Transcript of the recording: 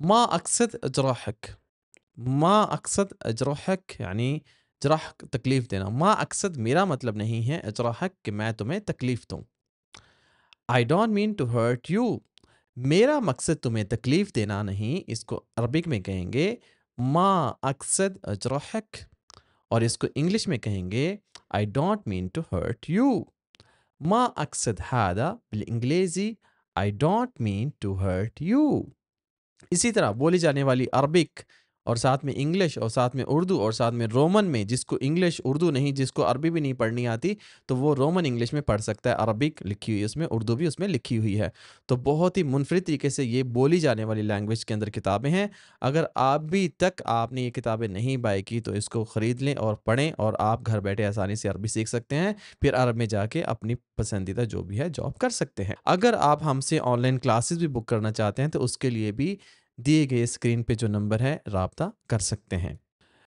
ما أقصد أجرحك. ما أقصد أجرحك يعني جرح تکلیف دینا. ما أقصد میرا مطلب نہیں ہے اجرحک کہ میں تمہیں تکلیف دوں. I don't mean to hurt you. میرا مقصد تمہیں تکلیف دینا نہیں. اس کو عربک میں کہیں گے ما أقصد أجرحك اور اس کو انگلش میں کہیں گے I don't mean to hurt you. ما أقصد هذا بالانگلیزی I don't mean to hurt you. اسی طرح بولی جانے والی عربک اور ساتھ میں انگلش اور ساتھ میں اردو اور ساتھ میں رومن میں، جس کو انگلش اردو نہیں، جس کو عربی بھی نہیں پڑھنی آتی تو وہ رومن انگلش میں پڑھ سکتا ہے. عربک لکھی ہوئی ہے اس میں، اردو بھی اس میں لکھی ہوئی ہے. تو بہت ہی منفرد طریقے سے یہ بولی جانے والی لینگویج کے اندر کتابیں ہیں. اگر ابھی تک آپ نے یہ کتابیں نہیں بائی کی تو اس کو خرید لیں اور پڑھیں، اور آپ گھر بیٹھے آسانی سے عربی سیکھ سکتے ہیں. پھر عرب میں جا کے اپنی پسندیدہ جو بھی ہے جاب کر سکتے ہیں. اگر آپ ہم سے آن لائن کلاسز بھی بک کرنا چاہتے ہیں تو اس کے لیے بھی دیے گئے اسکرین پہ جو نمبر ہے رابطہ کر سکتے ہیں.